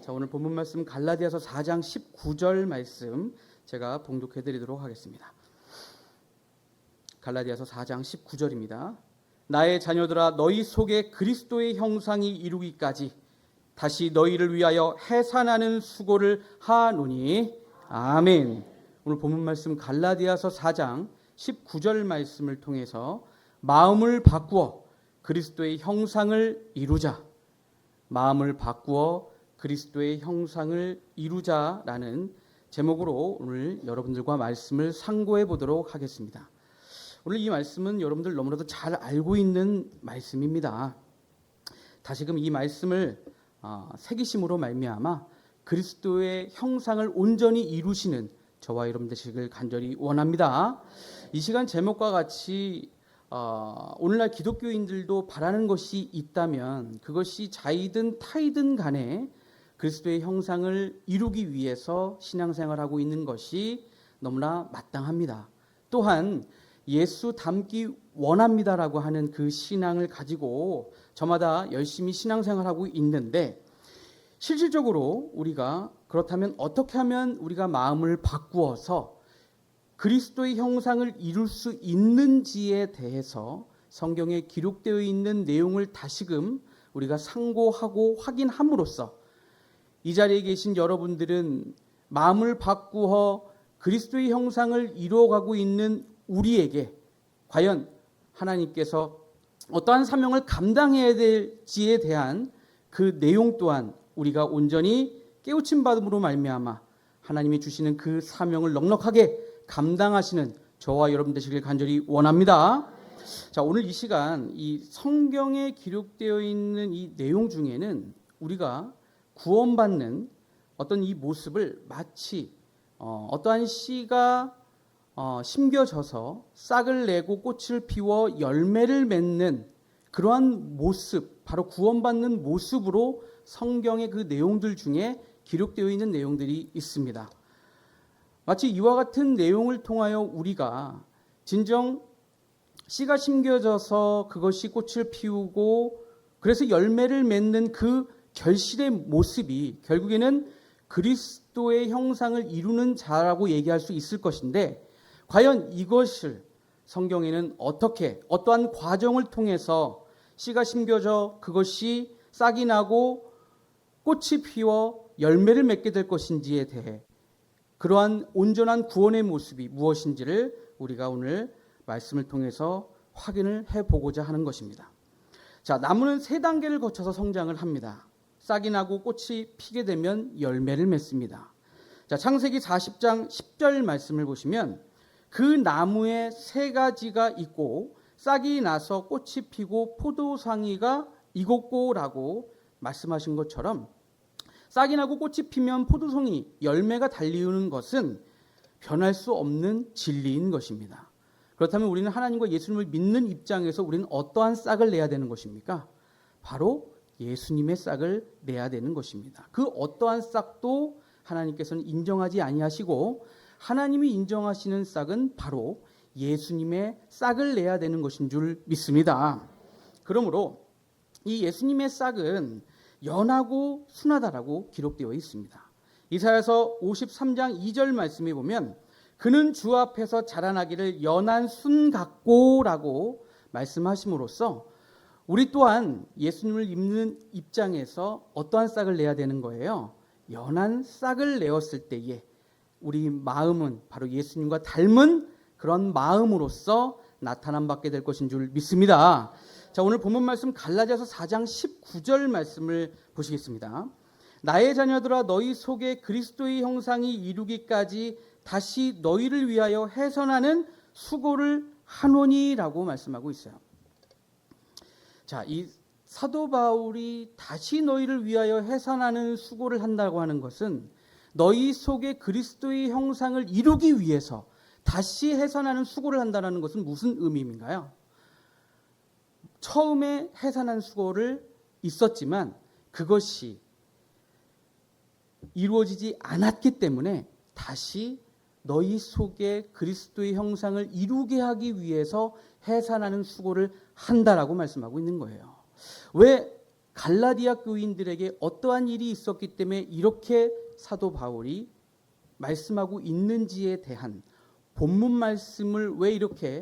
자, 오늘 본문 말씀 갈라디아서 4장 19절 말씀 제가 봉독해 드리도록 하겠습니다. 갈라디아서 4장 19절입니다. 나의 자녀들아, 너희 속에 그리스도의 형상이 이루기까지 다시 너희를 위하여 해산하는 수고를 하노니. 아멘. 오늘 본문 말씀 갈라디아서 4장 19절 말씀을 통해서 마음을 바꾸어 그리스도의 형상을 이루자, 마음을 바꾸어 그리스도의 형상을 이루자라는 제목으로 오늘 여러분들과 말씀을 상고해 보도록 하겠습니다. 오늘 이 말씀은 여러분들 너무나도 잘 알고 있는 말씀입니다. 다시금 이 말씀을 새기심으로 말미암아 그리스도의 형상을 온전히 이루시는 저와 여러분 되시길 간절히 원합니다. 이 시간 제목과 같이 오늘날 기독교인들도 바라는 것이 있다면 그것이 자이든 타이든 간에 그리스도의 형상을 이루기 위해서 신앙생활하고 있는 것이 너무나 마땅합니다. 또한 예수 닮기 원합니다라고 하는 그 신앙을 가지고 저마다 열심히 신앙생활하고 있는데, 실질적으로 우리가 그렇다면 어떻게 하면 우리가 마음을 바꾸어서 그리스도의 형상을 이룰 수 있는지에 대해서 성경에 기록되어 있는 내용을 다시금 우리가 상고하고 확인함으로써 이 자리에 계신 여러분들은 마음을 바꾸어 그리스도의 형상을 이루어가고 있는 우리에게 과연 하나님께서 어떠한 사명을 감당해야 될지에 대한 그 내용 또한 우리가 온전히 깨우침 받음으로 말미암아 하나님이 주시는 그 사명을 넉넉하게 감당하시는 저와 여러분 되시길 간절히 원합니다. 자, 오늘 이 시간 이 성경에 기록되어 있는 이 내용 중에는 우리가 구원받는 어떤 이 모습을 마치 어떠한 씨가 심겨져서 싹을 내고 꽃을 피워 열매를 맺는 그러한 모습, 바로 구원받는 모습으로 성경의 그 내용들 중에 기록되어 있는 내용들이 있습니다. 마치 이와 같은 내용을 통하여 우리가 진정 씨가 심겨져서 그것이 꽃을 피우고 그래서 열매를 맺는 그 결실의 모습이 결국에는 그리스도의 형상을 이루는 자라고 얘기할 수 있을 것인데, 과연 이것을 성경에는 어떻게 어떠한 과정을 통해서 씨가 심겨져 그것이 싹이 나고 꽃이 피워 열매를 맺게 될 것인지에 대해 그러한 온전한 구원의 모습이 무엇인지를 우리가 오늘 말씀을 통해서 확인을 해보고자 하는 것입니다. 자, 나무는 세 단계를 거쳐서 성장을 합니다. 싹이 나고 꽃이 피게 되면 열매를 맺습니다. 자, 창세기 40장 10절 말씀을 보시면 그 나무에 세 가지가 있고 싹이 나서 꽃이 피고 포도상이가 익었고라고 말씀하신 것처럼 싹이 나고 꽃이 피면 포도송이 열매가 달리우는 것은 변할 수 없는 진리인 것입니다. 그렇다면 우리는 하나님과 예수님을 믿는 입장에서 우리는 어떠한 싹을 내야 되는 것입니까? 바로 예수님의 싹을 내야 되는 것입니다. 그 어떠한 싹도 하나님께서는 인정하지 아니하시고 하나님이 인정하시는 싹은 바로 예수님의 싹을 내야 되는 것인 줄 믿습니다. 그러므로 이 예수님의 싹은 연하고 순하다라고 기록되어 있습니다. 이사야서 53장 2절 말씀에 보면 그는 주 앞에서 자라나기를 연한 순 같고라고 말씀하심으로써 우리 또한 예수님을 믿는 입장에서 어떠한 싹을 내야 되는 거예요? 연한 싹을 내었을 때에 우리 마음은 바로 예수님과 닮은 그런 마음으로서 나타남 받게 될 것인 줄 믿습니다. 자, 오늘 본문 말씀 갈라디아서 4장 19절 말씀을 보시겠습니다. 나의 자녀들아, 너희 속에 그리스도의 형상이 이루기까지 다시 너희를 위하여 해선하는 수고를 하노니라고 말씀하고 있어요. 자, 이 사도 바울이 다시 너희를 위하여 해선하는 수고를 한다고 하는 것은 너희 속에 그리스도의 형상을 이루기 위해서 다시 해산하는 수고를 한다는 것은 무슨 의미인가요? 처음에 해산한 수고를 있었지만 그것이 이루어지지 않았기 때문에 다시 너희 속에 그리스도의 형상을 이루게 하기 위해서 해산하는 수고를 한다라고 말씀하고 있는 거예요. 왜 갈라디아 교인들에게 어떠한 일이 있었기 때문에 이렇게 사도 바울이 말씀하고 있는지에 대한 본문 말씀을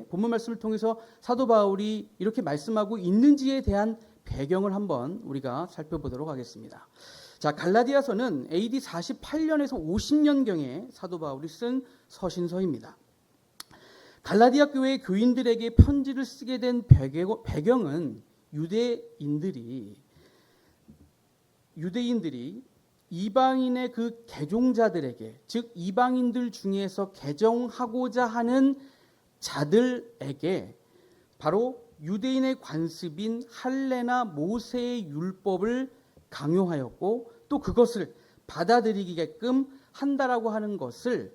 본문 말씀을 통해서 사도 바울이 이렇게 말씀하고 있는지에 대한 배경을 한번 우리가 살펴보도록 하겠습니다. 자, 갈라디아서는 AD 48년에서 50년경에 사도 바울이 쓴 서신서입니다. 갈라디아 교회 교인들에게 편지를 쓰게 된 배경은 유대인들이 이방인의 그 개종자들에게, 즉 이방인들 중에서 개종하고자 하는 자들에게 바로 유대인의 관습인 할례나 모세의 율법을 강요하였고 또 그것을 받아들이게끔 한다라고 하는 것을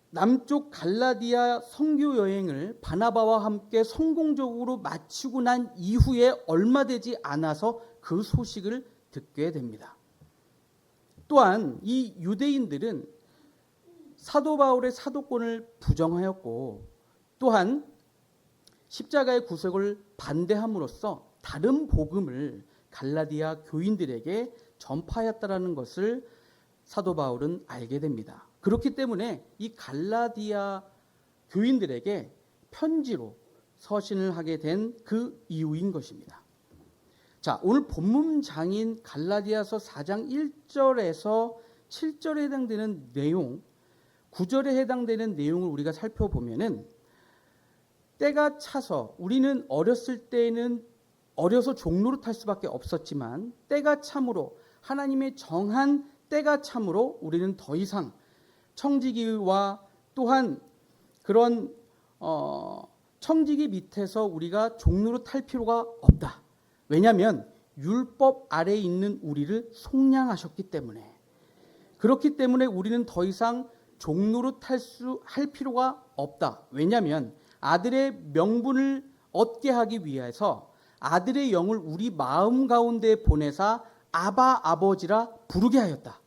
남쪽 갈라디아 선교 여행을 바나바와 함께 성공적으로 마치고 난 이후에 얼마 되지 않아서 그 소식을 듣게 됩니다. 또한 이 유대인들은 사도 바울의 사도권을 부정하였고 또한 십자가의 구속을 반대함으로써 다른 복음을 갈라디아 교인들에게 전파하였다라는 것을 사도 바울은 알게 됩니다. 그렇기 때문에 이 갈라디아 교인들에게 편지로 서신을 하게 된 그 이유인 것입니다. 자, 오늘 본문장인 갈라디아서 4장 1절에서 7절에 해당되는 내용, 9절에 해당되는 내용을 우리가 살펴보면은 때가 차서 우리는 어렸을 때에는 어려서 종로를 탈 수밖에 없었지만 때가 참으로 하나님의 정한 때가 참으로 우리는 더 이상 청지기와 또한 그런 청지기 밑에서 우리가 종로를 탈 필요가 없다. 왜냐하면 율법 아래에 있는 우리를 속량하셨기 때문에, 그렇기 때문에 우리는 더 이상 종로를 할 필요가 없다. 왜냐하면 아들의 명분을 얻게 하기 위해서 아들의 영을 우리 마음 가운데 보내사 아바 아버지라 부르게 하였다.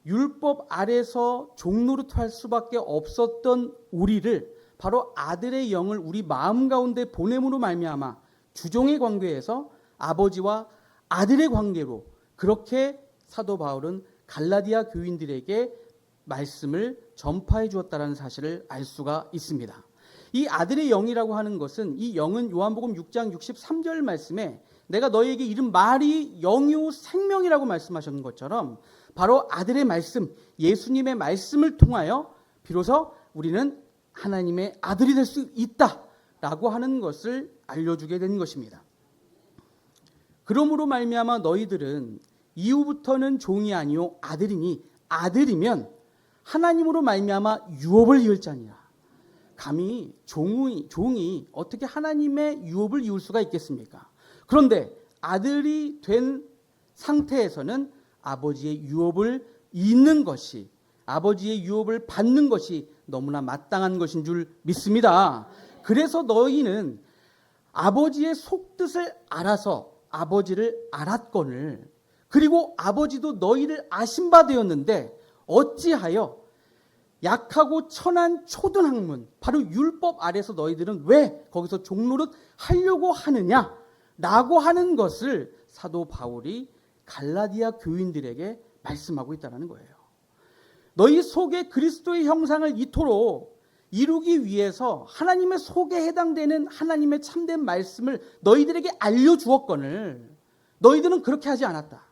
율법 아래서 종노릇할 수밖에 없었던 우리를 바로 아들의 영을 우리 마음 가운데 보냄으로 말미암아 주종의 관계에서 아버지와 아들의 관계로 그렇게 사도 바울은 갈라디아 교인들에게 말씀을 전파해 주었다는 사실을 알 수가 있습니다. 이 아들의 영이라고 하는 것은, 이 영은 요한복음 6장 63절 말씀에 내가 너희에게 이른 말이 영이요 생명이라고 말씀하셨는 것처럼 바로 아들의 말씀, 예수님의 말씀을 통하여 비로소 우리는 하나님의 아들이 될 수 있다라고 하는 것을 알려주게 된 것입니다. 그러므로 말미암아 너희들은 이후부터는 종이 아니요 아들이니 아들이면 하나님으로 말미암아 유업을 이을 자니라. 감히 종이 어떻게 하나님의 유업을 이을 수가 있겠습니까? 그런데 아들이 된 상태에서는 아버지의 유업을 잇는 것이, 아버지의 유업을 받는 것이 너무나 마땅한 것인 줄 믿습니다. 그래서 너희는 아버지의 속뜻을 알아서 아버지를 알았거늘, 그리고 아버지도 너희를 아신 바 되었는데 어찌하여 약하고 천한 초등 학문, 바로 율법 아래서 너희들은 왜 거기서 종노릇 하려고 하느냐라고 하는 것을 사도 바울이 갈라디아 교인들에게 말씀하고 있다는 거예요. 너희 속에 그리스도의 형상을 이토록 이루기 위해서 하나님의 속에 해당되는 하나님의 참된 말씀을 너희들에게 알려주었거늘 너희들은 그렇게 하지 않았다.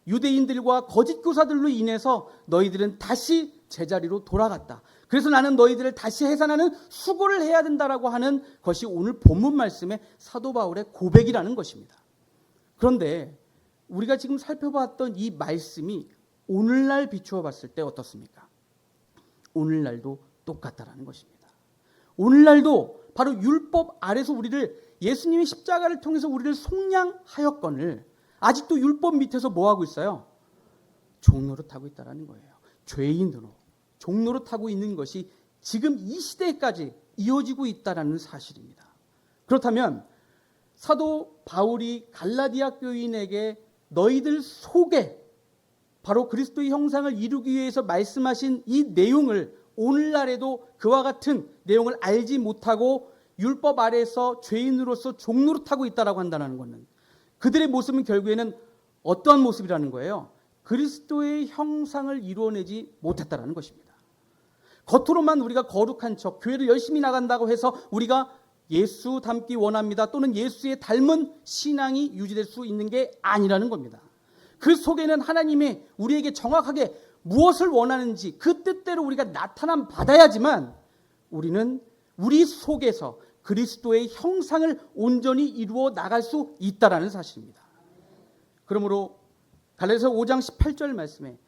유대인들과 거짓 교사들로 인해서 너희들은 다시 제자리로 돌아갔다. 그래서 나는 너희들을 다시 해산하는 수고를 해야 된다라고 하는 것이 오늘 본문 말씀의 사도 바울의 고백이라는 것입니다. 그런데 우리가 지금 살펴봤던 이 말씀이 오늘날 비추어 봤을 때 어떻습니까? 오늘날도 똑같다라는 것입니다. 오늘날도 바로 율법 아래서 우리를, 예수님의 십자가를 통해서 우리를 속량하였거늘 아직도 율법 밑에서 뭐하고 있어요? 종노릇하고 있다는 거예요. 죄인으로 종노릇하고 있는 것이 지금 이 시대까지 이어지고 있다는 사실입니다. 그렇다면 사도 바울이 갈라디아 교인에게 너희들 속에 바로 그리스도의 형상을 이루기 위해서 말씀하신 이 내용을 오늘날에도 그와 같은 내용을 알지 못하고 율법 아래에서 죄인으로서 종노릇하고 있다라고 한다는 것은 그들의 모습은 결국에는 어떠한 모습이라는 거예요? 그리스도의 형상을 이루어내지 못했다라는 것입니다. 겉으로만 우리가 거룩한 척, 교회를 열심히 나간다고 해서 우리가 예수 닮기 원합니다, 또는 예수의 닮은 신앙이 유지될 수 있는 게 아니라는 겁니다. 그 속에는 하나님이 우리에게 정확하게 무엇을 원하는지 그 뜻대로 우리가 나타남 받아야지만 우리는 우리 속에서 그리스도의 형상을 온전히 이루어 나갈 수 있다라는 사실입니다. 그러므로 갈라디아서 5장 18절 말씀에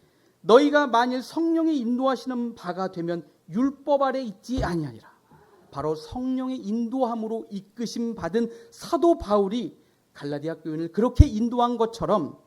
너희가 만일 성령의 인도하시는 바가 되면 율법 아래 있지 아니하리라. 바로 성령의 인도함으로 이끄심 받은 사도 바울이 갈라디아 교인을 그렇게 인도한 것처럼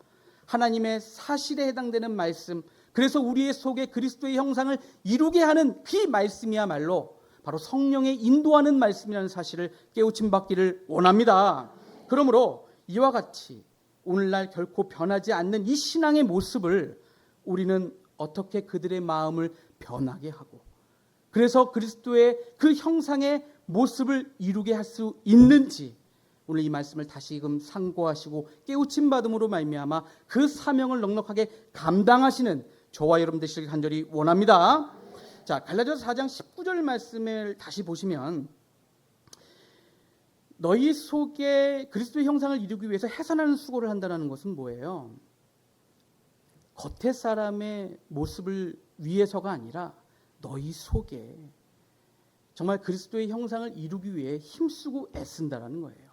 하나님의 사실에 해당되는 말씀, 그래서 우리의 속에 그리스도의 형상을 이루게 하는 그 말씀이야말로 바로 성령의 인도하는 말씀이라는 사실을 깨우침 받기를 원합니다. 그러므로 이와 같이 오늘날 결코 변하지 않는 이 신앙의 모습을 우리는 어떻게 그들의 마음을 변하게 하고, 그래서 그리스도의 그 형상의 모습을 이루게 할 수 있는지 오늘 이 말씀을 다시금 상고하시고 깨우침 받음으로 말미암아 그 사명을 넉넉하게 감당하시는 저와 여러분 되시길 간절히 원합니다. 자, 갈라디아서 4장 19절 말씀을 다시 보시면 너희 속에 그리스도의 형상을 이루기 위해서 해산하는 수고를 한다는 것은 뭐예요? 겉의 사람의 모습을 위해서가 아니라 너희 속에 정말 그리스도의 형상을 이루기 위해 힘쓰고 애쓴다라는 거예요.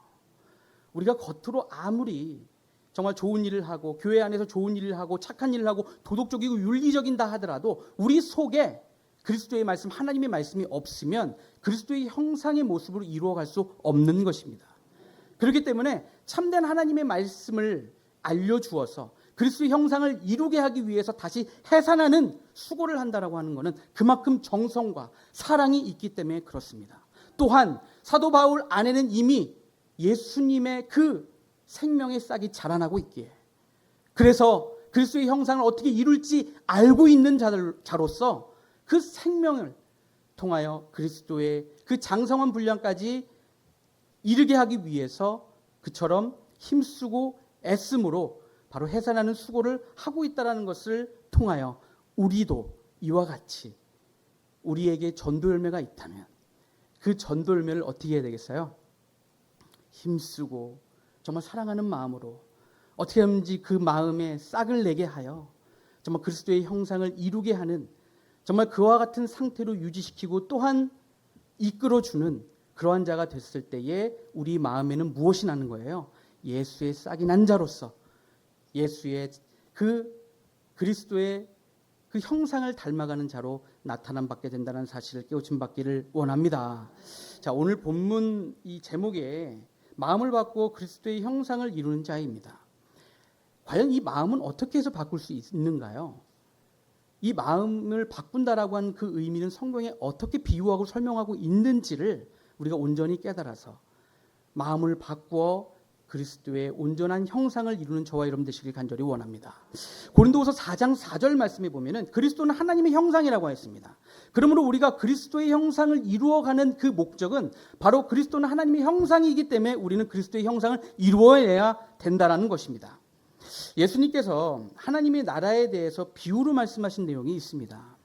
우리가 겉으로 아무리 정말 좋은 일을 하고 교회 안에서 좋은 일을 하고 착한 일을 하고 도덕적이고 윤리적인다 하더라도 우리 속에 그리스도의 말씀, 하나님의 말씀이 없으면 그리스도의 형상의 모습으로 이루어갈 수 없는 것입니다. 그렇기 때문에 참된 하나님의 말씀을 알려주어서 그리스도의 형상을 이루게 하기 위해서 다시 해산하는 수고를 한다라고 하는 것은 그만큼 정성과 사랑이 있기 때문에 그렇습니다. 또한 사도 바울 안에는 이미 예수님의 그 생명의 싹이 자라나고 있기에, 그래서 그리스도의 형상을 어떻게 이룰지 알고 있는 자로서 그 생명을 통하여 그리스도의 그 장성한 분량까지 이르게 하기 위해서 그처럼 힘쓰고 애씀으로 바로 해산하는 수고를 하고 있다는 것을 통하여 우리도 이와 같이 우리에게 전도 열매가 있다면 그 전도 열매를 어떻게 해야 되겠어요? 힘쓰고 정말 사랑하는 마음으로 어떻게 하든지 그 마음에 싹을 내게 하여 정말 그리스도의 형상을 이루게 하는, 정말 그와 같은 상태로 유지시키고 또한 이끌어주는 그러한 자가 됐을 때에 우리 마음에는 무엇이 나는 거예요? 예수의 싹이 난 자로서 예수의 그 그리스도의 그 형상을 닮아가는 자로 나타남 받게 된다는 사실을 깨우침 받기를 원합니다. 자, 오늘 본문 이 제목에 마음을 바꾸어 그리스도의 형상을 이루는 자입니다. 과연 이 마음은 어떻게 해서 바꿀 수 있는가요? 이 마음을 바꾼다라고 하는 그 의미는 성경에 어떻게 비유하고 설명하고 있는지를 우리가 온전히 깨달아서 마음을 바꾸어 그리스도의 온전한 형상을 이루는 저와 여러분 되시길 간절히 원합니다. 고린도후서 4장 4절 말씀에 보면은 그리스도는 하나님의 형상이라고 했습니다. 그러므로 우리가 그리스도의 형상을 이루어가는 그 목적은 바로 그리스도는 하나님의 형상이기 때문에 우리는 그리스도의 형상을 이루어야 된다는 것입니다. 예수님께서 하나님의 나라에 대해서 비유로 말씀하신 내용이 있습니다.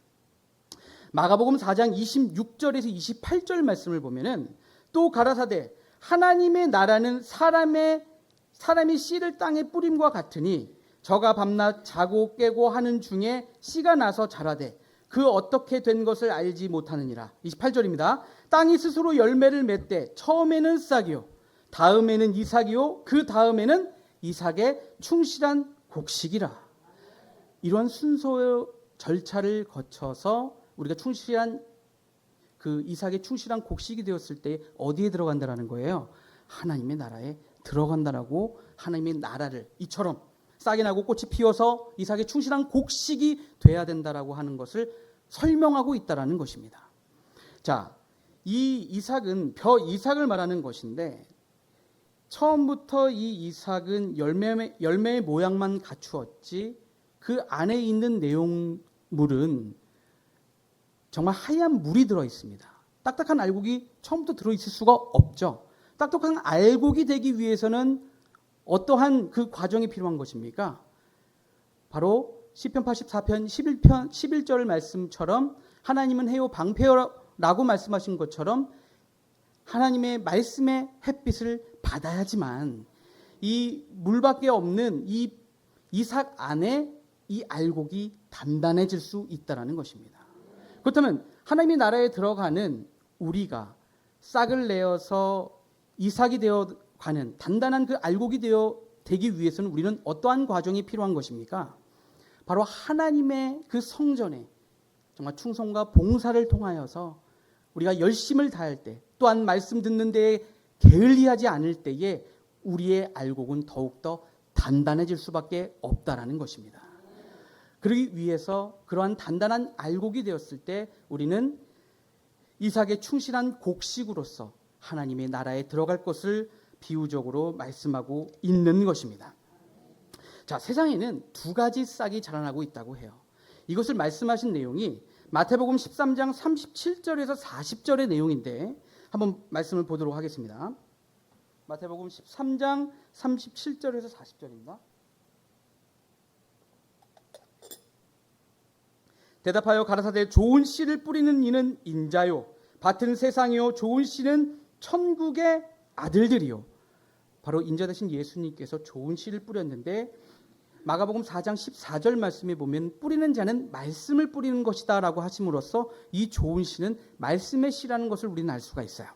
마가복음 4장 26절에서 28절 말씀을 보면은 또 가라사대 하나님의 나라는 사람이 씨를 땅에 뿌림과 같으니 저가 밤낮 자고 깨고 하는 중에 씨가 나서 자라되 그 어떻게 된 것을 알지 못하느니라. 28절입니다. 땅이 스스로 열매를 맺되 처음에는 싹이요 다음에는 이삭이요 그 다음에는 이삭의 충실한 곡식이라. 이러한 순서의 절차를 거쳐서 우리가 충실한 그 이삭의 충실한 곡식이 되었을 때 어디에 들어간다라는 거예요? 하나님의 나라에 들어간다라고, 하나님의 나라를 이처럼 싹이 나고 꽃이 피어서 이삭의 충실한 곡식이 돼야 된다라고 하는 것을 설명하고 있다라는 것입니다. 자, 이 이삭은 이삭을 말하는 것인데 처음부터 이 이삭은 열매의 모양만 갖추었지 그 안에 있는 내용물은 정말 하얀 물이 들어 있습니다. 딱딱한 알곡이 처음부터 들어 있을 수가 없죠. 딱딱한 알곡이 되기 위해서는 어떠한 그 과정이 필요한 것입니까? 바로 시편 84편 11절 말씀처럼 하나님은 해요 방패라고 말씀하신 것처럼 하나님의 말씀의 햇빛을 받아야지만 이 물밖에 없는 이 이삭 안에 이 알곡이 단단해질 수 있다는 것입니다. 그렇다면 하나님의 나라에 들어가는 우리가 싹을 내어서 이삭이 되어가는 단단한 그 알곡이 되기 위해서는 우리는 어떠한 과정이 필요한 것입니까? 바로 하나님의 그 성전에 정말 충성과 봉사를 통하여서 우리가 열심을 다할 때, 또한 말씀 듣는 데에 게을리하지 않을 때에 우리의 알곡은 더욱더 단단해질 수밖에 없다라는 것입니다. 그러기 위해서 그러한 단단한 알곡이 되었을 때 우리는 이삭의 충실한 곡식으로서 하나님의 나라에 들어갈 것을 비유적으로 말씀하고 있는 것입니다. 자, 세상에는 두 가지 싹이 자라나고 있다고 해요. 이것을 말씀하신 내용이 마태복음 13장 37절에서 40절의 내용인데 한번 말씀을 보도록 하겠습니다. 마태복음 13장 37절에서 40절입니다. 대답하여 가라사대 좋은 씨를 뿌리는 이는 인자요 밭은 세상이요 좋은 씨는 천국의 아들들이요. 바로 인자 되신 예수님께서 좋은 씨를 뿌렸는데 마가복음 4장 14절 말씀에 보면 뿌리는 자는 말씀을 뿌리는 것이다 라고 하심으로써 이 좋은 씨는 말씀의 씨라는 것을 우리는 알 수가 있어요.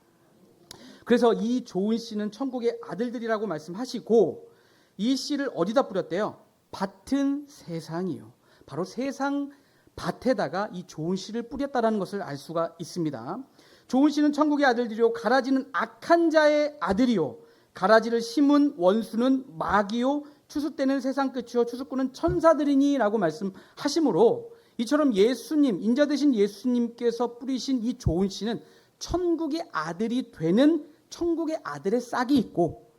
그래서 이 좋은 씨는 천국의 아들들이라고 말씀하시고 이 씨를 어디다 뿌렸대요? 밭은 세상이요. 바로 세상 밭에다가 이 좋은 씨를 뿌렸다라는 것을 알 수가 있습니다. 좋은 씨는 천국의 아들들이요 가라지는 악한 자의 아들이요 가라지를 심은 원수는 마귀요 추수 때는 세상 끝이요 추수꾼은 천사들이니 라고 말씀하시므로 이처럼 예수님 인자 되신 예수님께서 뿌리신 이 좋은 씨는 천국의 아들이 되는 천국의 아들의 싹이 있고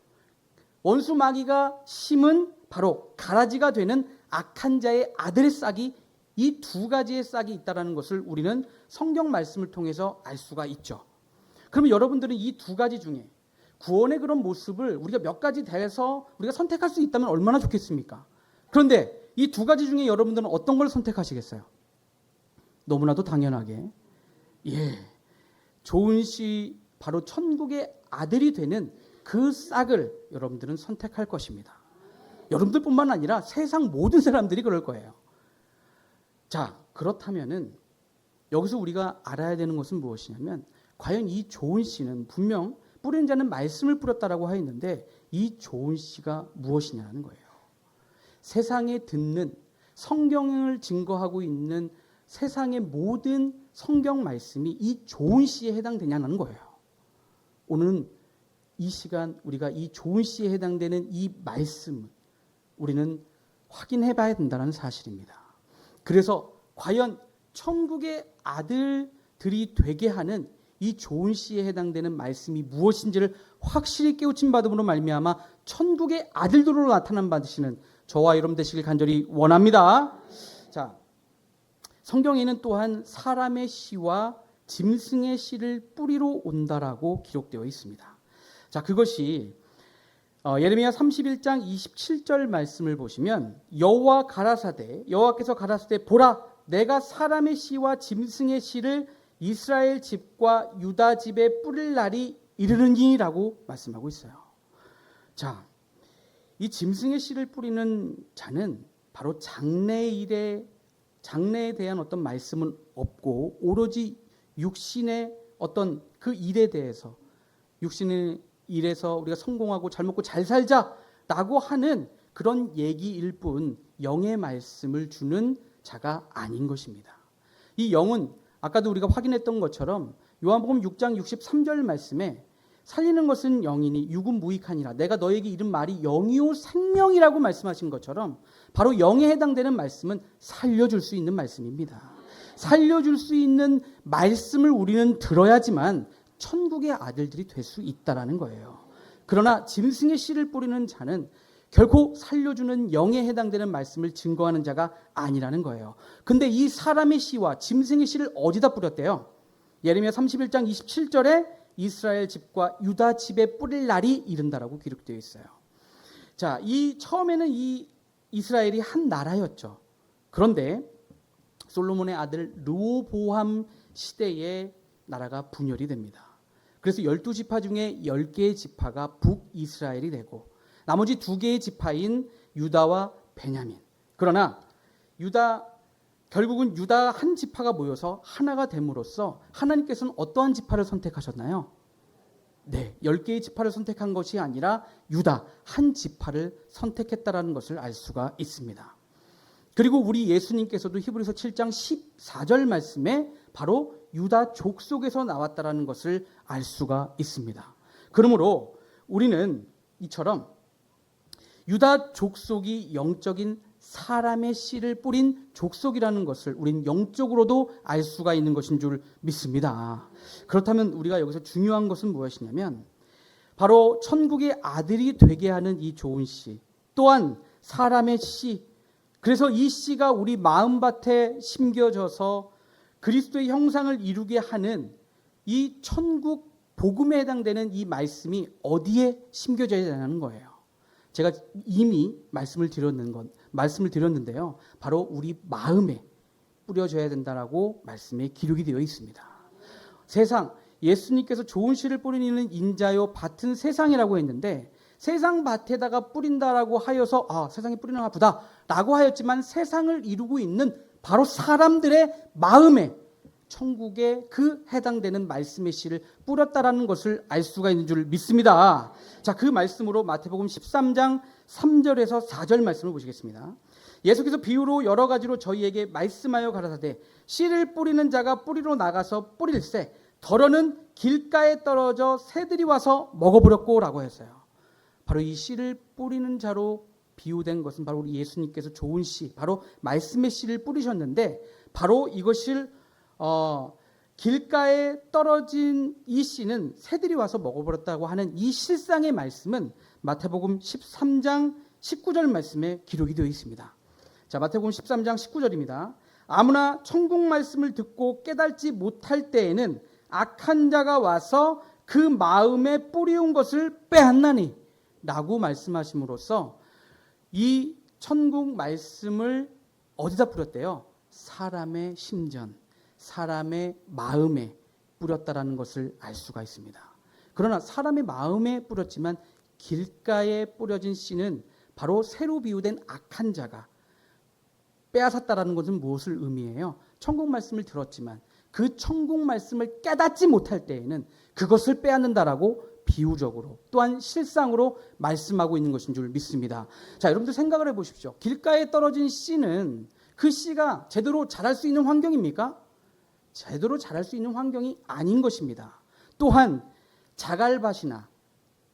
원수 마귀가 심은 바로 가라지가 되는 악한 자의 아들의 싹이 이 두 가지의 싹이 있다는 것을 우리는 성경 말씀을 통해서 알 수가 있죠. 그러면 여러분들은 이 두 가지 중에 구원의 그런 모습을 우리가 몇 가지 대해서 우리가 선택할 수 있다면 얼마나 좋겠습니까? 그런데 이 두 가지 중에 여러분들은 어떤 걸 선택하시겠어요? 너무나도 당연하게 좋은 씨 바로 천국의 아들이 되는 그 싹을 여러분들은 선택할 것입니다. 여러분들뿐만 아니라 세상 모든 사람들이 그럴 거예요. 자, 그렇다면은 여기서 우리가 알아야 되는 것은 무엇이냐면 과연 이 좋은 씨는 분명 뿌린 자는 말씀을 뿌렸다라고 하였는데 이 좋은 씨가 무엇이냐는 거예요. 세상에 듣는 성경을 증거하고 있는 세상의 모든 성경 말씀이 이 좋은 씨에 해당되냐는 거예요. 오늘은 이 시간 우리가 이 좋은 씨에 해당되는 이 말씀을 우리는 확인해 봐야 된다는 사실입니다. 그래서 과연 천국의 아들들이 되게 하는 이 좋은 씨에 해당되는 말씀이 무엇인지를 확실히 깨우침 받음으로 말미암아 천국의 아들들로 나타남 받으시는 저와 여러분 되시길 간절히 원합니다. 자, 성경에는 또한 사람의 씨와 짐승의 씨를 뿌리러 온다라고 기록되어 있습니다. 자, 그것이 예레미야 31장 27절 말씀을 보시면 여호와께서 가라사대 보라 내가 사람의 씨와 짐승의 씨를 이스라엘 집과 유다 집에 뿌릴 날이 이르느니라고 말씀하고 있어요. 자, 이 짐승의 씨를 뿌리는 자는 바로 장래에 대한 어떤 말씀은 없고 오로지 육신의 어떤 그 일에 대해서 육신의 일에서 우리가 성공하고 잘 먹고 잘 살자라고 하는 그런 얘기일 뿐 영의 말씀을 주는 자가 아닌 것입니다. 이 영은 아까도 우리가 확인했던 것처럼 요한복음 6장 63절 말씀에 살리는 것은 영이니 육은 무익하니라 내가 너에게 이른 말이 영이요 생명이라고 말씀하신 것처럼 바로 영에 해당되는 말씀은 살려줄 수 있는 말씀입니다. 살려줄 수 있는 말씀을 우리는 들어야지만 천국의 아들들이 될 수 있다라는 거예요. 그러나 짐승의 씨를 뿌리는 자는 결코 살려주는 영에 해당되는 말씀을 증거하는 자가 아니라는 거예요. 근데 이 사람의 씨와 짐승의 씨를 어디다 뿌렸대요? 예레미야 31장 27절에 이스라엘 집과 유다 집에 뿌릴 날이 이른다라고 기록되어 있어요. 자, 처음에는 이 이스라엘이 한 나라였죠. 그런데 솔로몬의 아들 르호보암 시대에 나라가 분열이 됩니다. 그래서 12지파 중에 10개의 지파가 북이스라엘이 되고 나머지 2개의 지파인 유다와 베냐민. 그러나 결국은 유다 한 지파가 모여서 하나가 됨으로써 하나님께서는 어떠한 지파를 선택하셨나요? 네, 10개의 지파를 선택한 것이 아니라 유다 한 지파를 선택했다라는 것을 알 수가 있습니다. 그리고 우리 예수님께서도 히브리서 7장 14절 말씀에 바로 유다 족속에서 나왔다라는 것을 알 수가 있습니다. 그러므로 우리는 이처럼 유다 족속이 영적인 사람의 씨를 뿌린 족속이라는 것을 우린 영적으로도 알 수가 있는 것인 줄 믿습니다. 그렇다면 우리가 여기서 중요한 것은 무엇이냐면 바로 천국의 아들이 되게 하는 이 좋은 씨, 또한 사람의 씨, 그래서 이 씨가 우리 마음밭에 심겨져서 그리스도의 형상을 이루게 하는 이 천국 복음에 해당되는 이 말씀이 어디에 심겨져야 되는 거예요. 제가 이미 말씀을 드렸는데요. 바로 우리 마음에 뿌려져야 된다라고 말씀에 기록이 되어 있습니다. 세상, 예수님께서 좋은 씨를 뿌리는 인자요 밭은 세상이라고 했는데 세상 밭에다가 뿌린다라고 하여서 세상에 뿌리는 보다 라고 하였지만 세상을 이루고 있는 바로 사람들의 마음에 천국에 그 해당되는 말씀의 씨를 뿌렸다라는 것을 알 수가 있는 줄 믿습니다. 자, 그 말씀으로 마태복음 13장 3절에서 4절 말씀을 보시겠습니다. 예수께서 비유로 여러 가지로 저희에게 말씀하여 가라사대 씨를 뿌리는 자가 뿌리로 나가서 뿌릴새 덜어는 길가에 떨어져 새들이 와서 먹어버렸고 라고 했어요. 바로 이 씨를 뿌리는 자로 비유된 것은 바로 우리 예수님께서 좋은 씨, 바로 말씀의 씨를 뿌리셨는데 바로 이것을 길가에 떨어진 이 씨는 새들이 와서 먹어버렸다고 하는 이 실상의 말씀은 마태복음 13장 19절 말씀에 기록이 되어 있습니다. 자, 마태복음 13장 19절입니다. 아무나 천국 말씀을 듣고 깨닫지 못할 때에는 악한 자가 와서 그 마음에 뿌리운 것을 빼앗나니 라고 말씀하심으로써 이 천국 말씀을 어디다 뿌렸대요? 사람의 심전, 사람의 마음에 뿌렸다라는 것을 알 수가 있습니다. 그러나 사람의 마음에 뿌렸지만 길가에 뿌려진 씨는 바로 새로 비유된 악한 자가 빼앗았다라는 것은 무엇을 의미해요? 천국 말씀을 들었지만 그 천국 말씀을 깨닫지 못할 때에는 그것을 빼앗는다라고 비유적으로 또한 실상으로 말씀하고 있는 것인 줄 믿습니다. 자, 여러분들 생각을 해보십시오. 길가에 떨어진 씨는 그 씨가 제대로 자랄 수 있는 환경입니까? 제대로 자랄 수 있는 환경이 아닌 것입니다. 또한 자갈밭이나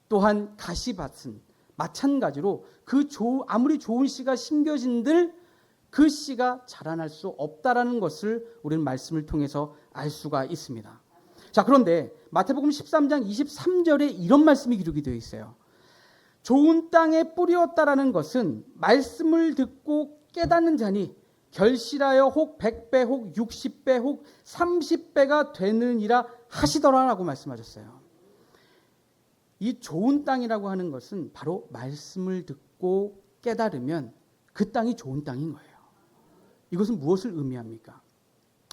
또한 가시밭은 마찬가지로 아무리 좋은 씨가 심겨진들 그 씨가 자라날 수 없다라는 것을 우리는 말씀을 통해서 알 수가 있습니다. 자, 그런데 마태복음 13장 23절에 이런 말씀이 기록이 되어 있어요. 좋은 땅에 뿌리었다라는 것은 말씀을 듣고 깨닫는 자니 결실하여 혹 100배 혹 60배 혹 30배가 되느니라 하시더라라고 말씀하셨어요. 이 좋은 땅이라고 하는 것은 바로 말씀을 듣고 깨달으면 그 땅이 좋은 땅인 거예요. 이것은 무엇을 의미합니까?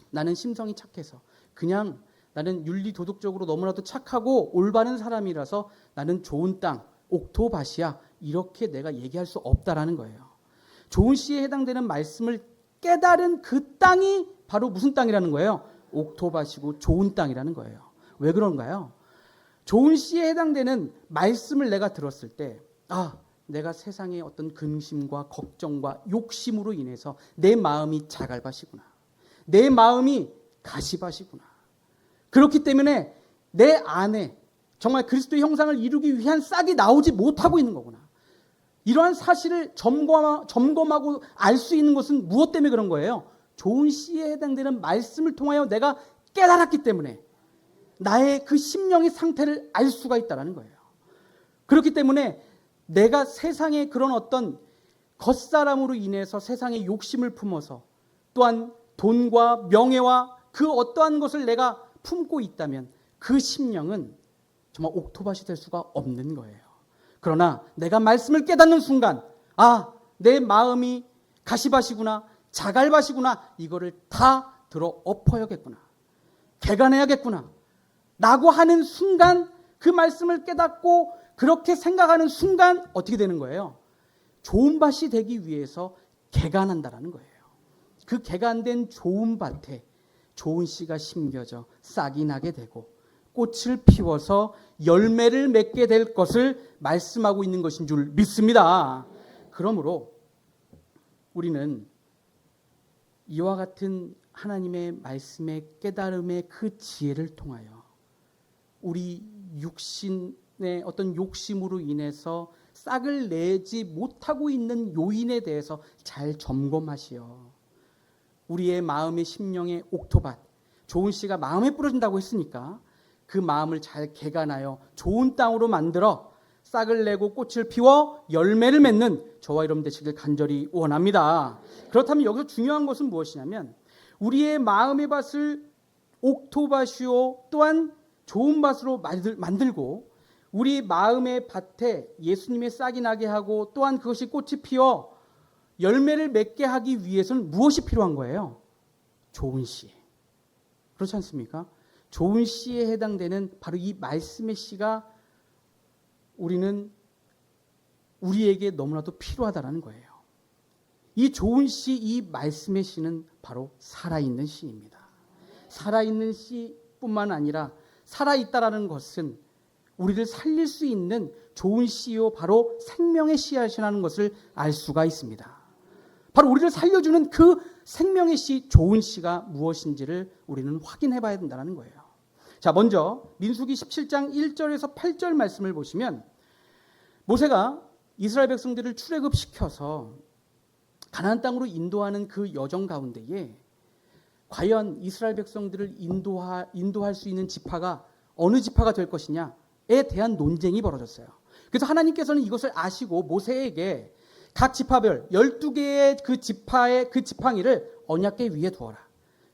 나는 심성이 착해서 그냥 나는 윤리 도덕적으로 너무나도 착하고 올바른 사람이라서 나는 좋은 땅, 옥토밭이야 이렇게 내가 얘기할 수 없다라는 거예요. 좋은 씨에 해당되는 말씀을 깨달은 그 땅이 바로 무슨 땅이라는 거예요? 옥토밭이고 좋은 땅이라는 거예요. 왜 그런가요? 좋은 씨에 해당되는 말씀을 내가 들었을 때 내가 세상의 어떤 근심과 걱정과 욕심으로 인해서 내 마음이 자갈밭이구나. 내 마음이 가시밭이구나. 그렇기 때문에 내 안에 정말 그리스도의 형상을 이루기 위한 싹이 나오지 못하고 있는 거구나. 이러한 사실을 점검하고 알 수 있는 것은 무엇 때문에 그런 거예요? 좋은 씨에 해당되는 말씀을 통하여 내가 깨달았기 때문에 나의 그 심령의 상태를 알 수가 있다는 거예요. 그렇기 때문에 내가 세상의 그런 어떤 겉사람으로 인해서 세상의 욕심을 품어서 또한 돈과 명예와 그 어떠한 것을 내가 품고 있다면 그 심령은 정말 옥토밭이 될 수가 없는 거예요. 그러나 내가 말씀을 깨닫는 순간 내 마음이 가시밭이구나, 자갈밭이구나, 이거를 다 들어 엎어야겠구나, 개간해야겠구나 라고 하는 순간, 그 말씀을 깨닫고 그렇게 생각하는 순간 어떻게 되는 거예요? 좋은 밭이 되기 위해서 개간한다라는 거예요. 그 개간된 좋은 밭에 좋은 씨가 심겨져 싹이 나게 되고 꽃을 피워서 열매를 맺게 될 것을 말씀하고 있는 것인 줄 믿습니다. 그러므로 우리는 이와 같은 하나님의 말씀의 깨달음의 그 지혜를 통하여 우리 육신의 어떤 욕심으로 인해서 싹을 내지 못하고 있는 요인에 대해서 잘 점검하시어 우리의 마음의 심령의 옥토밭, 좋은 씨가 마음에 뿌려진다고 했으니까 그 마음을 잘 개간하여 좋은 땅으로 만들어 싹을 내고 꽃을 피워 열매를 맺는 저와 여러분 되시길 간절히 원합니다. 그렇다면 여기서 중요한 것은 무엇이냐면 우리의 마음의 밭을 옥토밭이요 또한 좋은 밭으로 만들고 우리 마음의 밭에 예수님의 싹이 나게 하고 또한 그것이 꽃이 피어 열매를 맺게 하기 위해서는 무엇이 필요한 거예요? 좋은 씨. 그렇지 않습니까? 좋은 씨에 해당되는 바로 이 말씀의 씨가 우리에게 너무나도 필요하다는 거예요. 이 좋은 씨, 이 말씀의 씨는 바로 살아있는 씨입니다. 살아있는 씨뿐만 아니라 살아있다라는 것은 우리를 살릴 수 있는 좋은 씨요 바로 생명의 씨앗이라는 것을 알 수가 있습니다. 바로 우리를 살려주는 그 생명의 씨, 좋은 씨가 무엇인지를 우리는 확인해 봐야 된다는 거예요. 자, 먼저 민수기 17장 1절에서 8절 말씀을 보시면 모세가 이스라엘 백성들을 출애굽시켜서 가나안 땅으로 인도하는 그 여정 가운데에 과연 이스라엘 백성들을 인도할 수 있는 지파가 어느 지파가 될 것이냐에 대한 논쟁이 벌어졌어요. 그래서 하나님께서는 이것을 아시고 모세에게 각 지파별 12개의 그 지파의 그 지팡이를 언약궤 위에 두어라.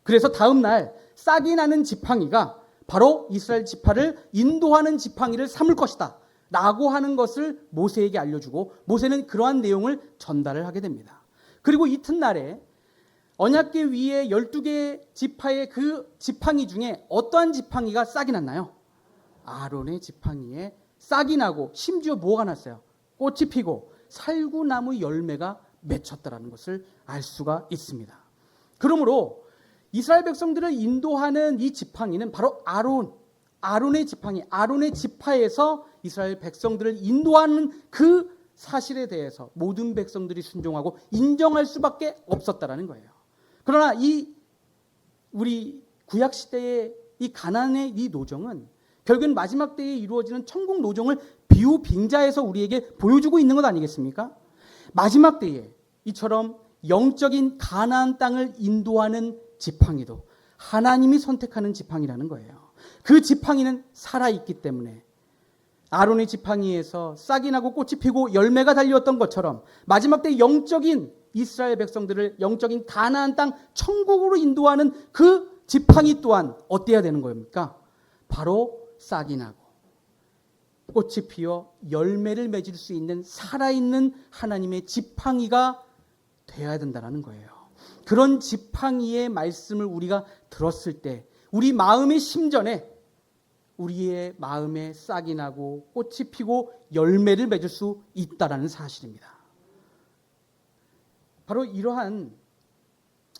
그래서 다음 날 싹이 나는 지팡이가 바로 이스라엘 지파를 인도하는 지팡이를 삼을 것이다 라고 하는 것을 모세에게 알려주고 모세는 그러한 내용을 전달을 하게 됩니다. 그리고 이튿날에 언약궤 위에 12개의 지파의 그 지팡이 중에 어떠한 지팡이가 싹이 났나요? 아론의 지팡이에 싹이 나고 심지어 뭐가 났어요? 꽃이 피고 살구나무 열매가 맺혔다라는 것을 알 수가 있습니다. 그러므로 이스라엘 백성들을 인도하는 이 지팡이는 바로 아론의 지팡이, 아론의 지파에서 이스라엘 백성들을 인도하는 그 사실에 대해서 모든 백성들이 순종하고 인정할 수밖에 없었다라는 거예요. 그러나 우리 구약 시대의 이 가나안의 이 노정은 결국은 마지막 때에 이루어지는 천국 노정을 비우빙자해서 우리에게 보여주고 있는 것 아니겠습니까? 마지막 때에 이처럼 영적인 가나안 땅을 인도하는 지팡이도 하나님이 선택하는 지팡이라는 거예요. 그 지팡이는 살아있기 때문에 아론의 지팡이에서 싹이 나고 꽃이 피고 열매가 달렸던 것처럼 마지막 때 영적인 이스라엘 백성들을 영적인 가나안 땅 천국으로 인도하는 그 지팡이 또한 어때야 되는 겁니까? 바로 싹이 나고 꽃이 피어 열매를 맺을 수 있는 살아있는 하나님의 지팡이가 되어야 된다는 거예요. 그런 지팡이의 말씀을 우리가 들었을 때 우리 마음의 심전에 우리의 마음에 싹이 나고 꽃이 피고 열매를 맺을 수 있다는 사실입니다. 바로 이러한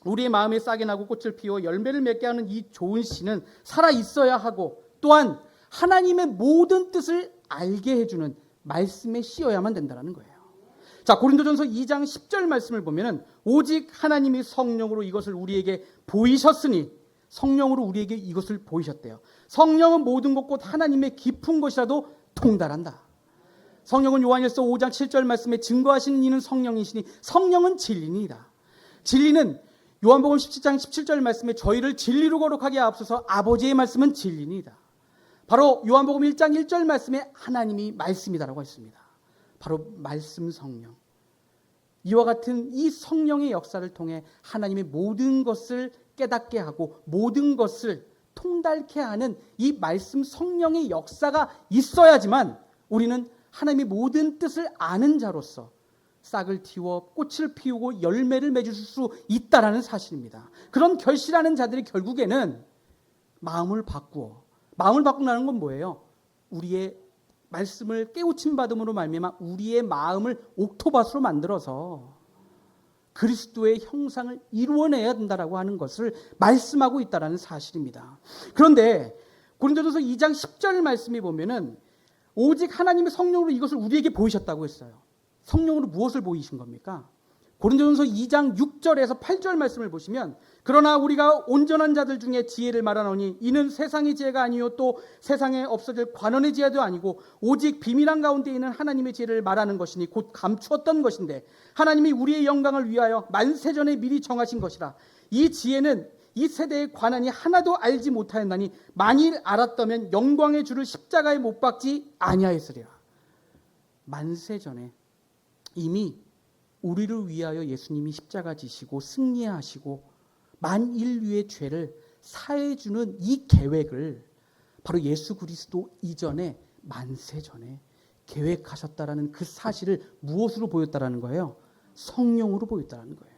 우리의 마음에 싹이 나고 꽃을 피워 열매를 맺게 하는 이 좋은 씨는 살아있어야 하고 또한 하나님의 모든 뜻을 알게 해주는 말씀의 씨여야만 된다는 거예요. 자, 고린도전서 2장 10절 말씀을 보면은 오직 하나님이 성령으로 이것을 우리에게 보이셨으니 성령으로 우리에게 이것을 보이셨대요. 성령은 모든 것 곧 하나님의 깊은 것이라도 통달한다. 성령은 요한일서 5장 7절 말씀에 증거하시는 이는 성령이시니 성령은 진리니이다. 진리는 요한복음 17장 17절 말씀에 저희를 진리로 거룩하게 앞서서 아버지의 말씀은 진리니이다. 바로 요한복음 1장 1절 말씀에 하나님이 말씀이다라고 했습니다. 바로 말씀 성령. 이와 같은 이 성령의 역사를 통해 하나님의 모든 것을 깨닫게 하고 모든 것을 통달케 하는 이 말씀 성령의 역사가 있어야지만 우리는 하나님의 모든 뜻을 아는 자로서 싹을 틔워 꽃을 피우고 열매를 맺을 수 있다라는 사실입니다. 그런 결실하는 자들이 결국에는 마음을 바꾸고 나는 건 뭐예요? 우리의 말씀을 깨우침 받음으로 말미암아 우리의 마음을 옥토밭으로 만들어서 그리스도의 형상을 이루어내야 된다라고 하는 것을 말씀하고 있다라는 사실입니다. 그런데 고린도전서 2장 10절 말씀에 보면은 오직 하나님의 성령으로 이것을 우리에게 보이셨다고 했어요. 성령으로 무엇을 보이신 겁니까? 고린도전서 2장 6절에서 8절 말씀을 보시면 그러나 우리가 온전한 자들 중에 지혜를 말하노니 이는 세상의 지혜가 아니요 또 세상에 없어질 관원의 지혜도 아니고 오직 비밀한 가운데 있는 하나님의 지혜를 말하는 것이니 곧 감추었던 것인데 하나님이 우리의 영광을 위하여 만세전에 미리 정하신 것이라. 이 지혜는 이 세대의 관원이 하나도 알지 못하였나니 만일 알았다면 영광의 주를 십자가에 못 박지 아니하였으리라. 만세전에 이미 우리를 위하여 예수님이 십자가 지시고 승리하시고 만인류의 죄를 사해주는 이 계획을 바로 예수 그리스도 이전에 만세 전에 계획하셨다라는 그 사실을 무엇으로 보였다라는 거예요? 성령으로 보였다라는 거예요.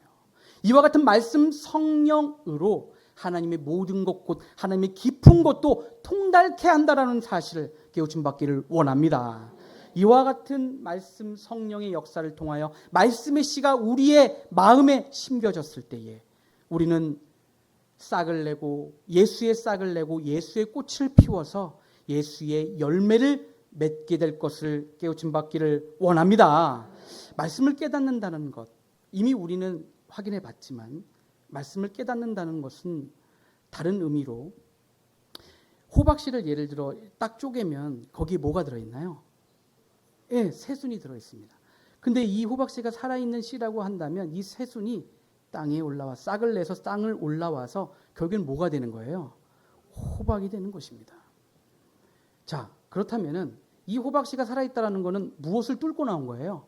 이와 같은 말씀 성령으로 하나님의 모든 것 곧 하나님의 깊은 것도 통달케 한다라는 사실을 깨우침 받기를 원합니다. 이와 같은 말씀 성령의 역사를 통하여 말씀의 씨가 우리의 마음에 심겨졌을 때에 우리는 싹을 내고 예수의 싹을 내고 예수의 꽃을 피워서 예수의 열매를 맺게 될 것을 깨우침 받기를 원합니다. 말씀을 깨닫는다는 것 이미 우리는 확인해 봤지만 말씀을 깨닫는다는 것은 다른 의미로 호박씨를 예를 들어 딱 쪼개면 거기에 뭐가 들어있나요? 예, 새순이 들어있습니다. 근데 이 호박씨가 살아있는 씨라고 한다면 이 새순이 땅에 올라와 싹을 내서 땅을 올라와서 결국엔 뭐가 되는 거예요? 호박이 되는 것입니다. 자, 그렇다면은 이 호박씨가 살아있다라는 것은 무엇을 뚫고 나온 거예요?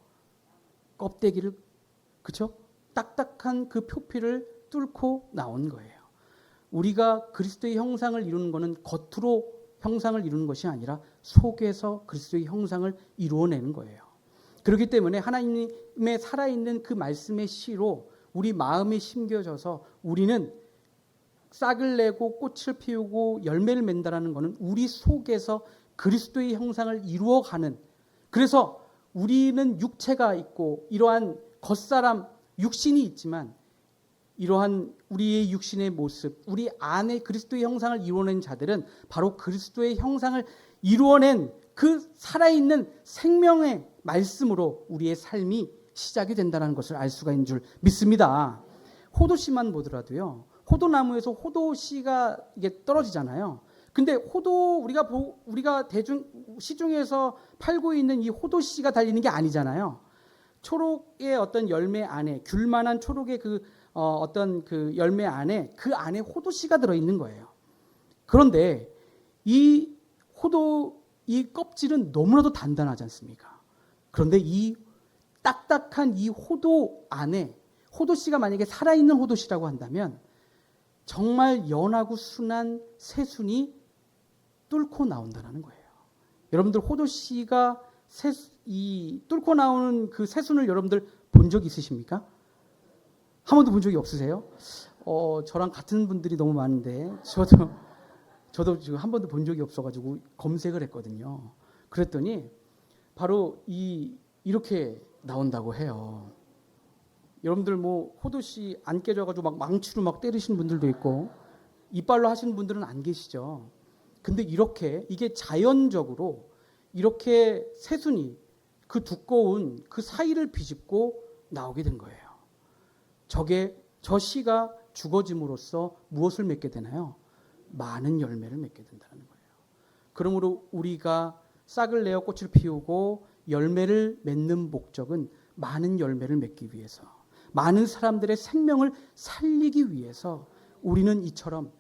껍데기를, 그렇죠? 딱딱한 그 표피를 뚫고 나온 거예요. 우리가 그리스도의 형상을 이루는 것은 겉으로 형상을 이루는 것이 아니라 속에서 그리스도의 형상을 이루어내는 거예요. 그렇기 때문에 하나님의 살아있는 그 말씀의 씨로 우리 마음에 심겨져서 우리는 싹을 내고 꽃을 피우고 열매를 맺는다는 것은 우리 속에서 그리스도의 형상을 이루어가는, 그래서 우리는 육체가 있고 이러한 겉사람 육신이 있지만 이러한 우리의 육신의 모습, 우리 안에 그리스도의 형상을 이루어낸 자들은 바로 그리스도의 형상을 이루어낸 그 살아있는 생명의 말씀으로 우리의 삶이 시작이 된다는 것을 알 수가 있는 줄 믿습니다. 호도씨만 보더라도요, 호도나무에서 호도씨가 이게 떨어지잖아요. 근데 우리가 대중 시중에서 팔고 있는 이 호도씨가 달리는 게 아니잖아요. 초록의 어떤 열매 안에, 귤만한 초록의 어떤 그 열매 안에, 그 안에 호도씨가 들어있는 거예요. 그런데 이 껍질은 너무나도 단단하지 않습니까? 그런데 이 딱딱한 이 호도 안에, 호도씨가 만약에 살아있는 호도씨라고 한다면 정말 연하고 순한 새순이 뚫고 나온다는 거예요. 여러분들 호도씨가 뚫고 나오는 그 새순을 여러분들 본 적 있으십니까? 한 번도 본 적이 없으세요? 저랑 같은 분들이 너무 많은데 저도 지금 한 번도 본 적이 없어가지고 검색을 했거든요. 그랬더니 바로 이렇게 나온다고 해요. 여러분들 뭐 호도씨 안 깨져가지고 막 망치로 막 때리시는 분들도 있고 이빨로 하시는 분들은 안 계시죠. 근데 이게 자연적으로 이렇게 새순이 그 두꺼운 그 사이를 비집고 나오게 된 거예요. 저 씨가 죽어짐으로써 무엇을 맺게 되나요? 많은 열매를 맺게 된다는 거예요. 그러므로 우리가 싹을 내어 꽃을 피우고 열매를 맺는 목적은 많은 열매를 맺기 위해서, 많은 사람들의 생명을 살리기 위해서 우리는 이처럼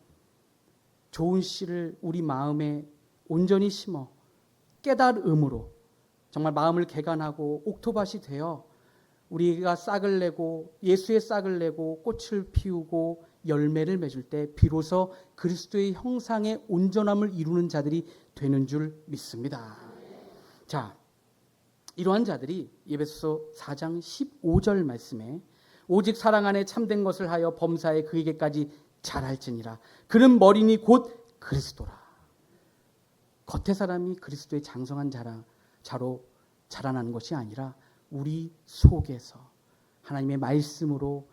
좋은 씨를 우리 마음에 온전히 심어 깨달음으로 정말 마음을 개간하고 옥토밭이 되어 우리가 싹을 내고 예수의 싹을 내고 꽃을 피우고 열매를 맺을 때 비로소 그리스도의 형상의 온전함을 이루는 자들이 되는 줄 믿습니다. 자, 이러한 자들이 에베소서 4장 15절 말씀에 오직 사랑 안에 참된 것을 하여 범사에 그에게까지 자랄지니라. 그는 머리니 곧 그리스도라. 겉의 사람이 그리스도의 장성한 자로 자라나는 것이 아니라 우리 속에서 하나님의 말씀으로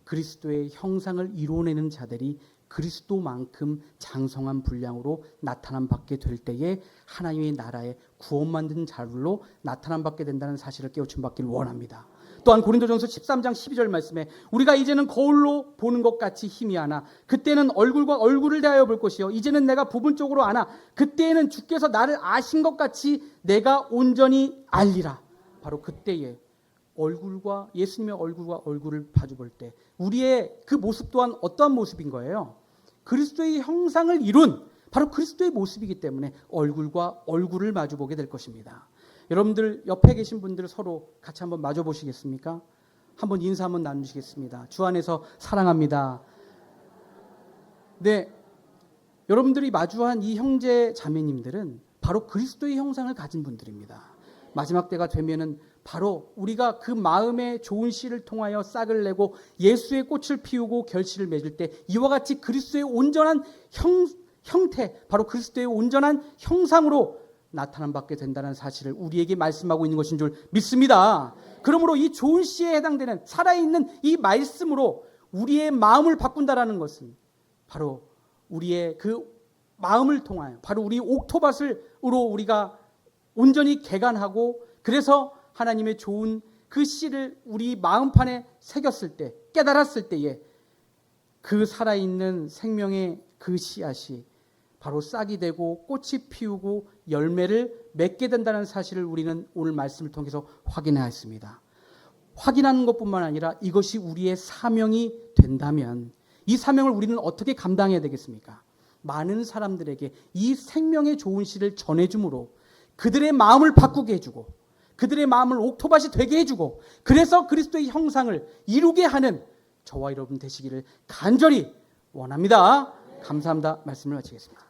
그리스도의 형상을 이루어내는 자들이 그리스도만큼 장성한 분량으로 나타남 받게 될 때에 하나님의 나라에 구원 만든 자로 나타남 받게 된다는 사실을 깨우침 받기를 원합니다. 또한 고린도전서 13장 12절 말씀에 우리가 이제는 거울로 보는 것 같이 희미하나 그때는 얼굴과 얼굴을 대하여 볼 것이요 이제는 내가 부분적으로 아나 그때에는 주께서 나를 아신 것 같이 내가 온전히 알리라. 바로 그때에 얼굴과 예수님의 얼굴과 얼굴을 마주 볼 때 우리의 그 모습 또한 어떠한 모습인 거예요? 그리스도의 형상을 이룬 바로 그리스도의 모습이기 때문에 얼굴과 얼굴을 마주 보게 될 것입니다. 여러분들 옆에 계신 분들 서로 같이 한번 마주 보시겠습니까? 한번 인사 한번 나누시겠습니다. 주 안에서 사랑합니다. 네, 여러분들이 마주한 이 형제 자매님들은 바로 그리스도의 형상을 가진 분들입니다. 마지막 때가 되면은 바로 우리가 그 마음의 좋은 씨를 통하여 싹을 내고 예수의 꽃을 피우고 결실을 맺을 때 이와 같이 그리스도의 온전한 형태, 바로 그리스도의 온전한 형상으로 나타남 받게 된다는 사실을 우리에게 말씀하고 있는 것인 줄 믿습니다. 그러므로 이 좋은 씨에 해당되는 살아있는 이 말씀으로 우리의 마음을 바꾼다라는 것은 바로 우리의 그 마음을 통하여 바로 우리 옥토밭으로 우리가 온전히 개간하고 그래서 하나님의 좋은 그 씨를 우리 마음판에 새겼을 때 깨달았을 때에 그 살아있는 생명의 그 씨앗이 바로 싹이 되고 꽃이 피우고 열매를 맺게 된다는 사실을 우리는 오늘 말씀을 통해서 확인하였습니다. 확인하는 것뿐만 아니라 이것이 우리의 사명이 된다면 이 사명을 우리는 어떻게 감당해야 되겠습니까? 많은 사람들에게 이 생명의 좋은 씨를 전해줌으로 그들의 마음을 바꾸게 해주고 그들의 마음을 옥토밭이 되게 해주고 그래서 그리스도의 형상을 이루게 하는 저와 여러분 되시기를 간절히 원합니다. 감사합니다. 말씀을 마치겠습니다.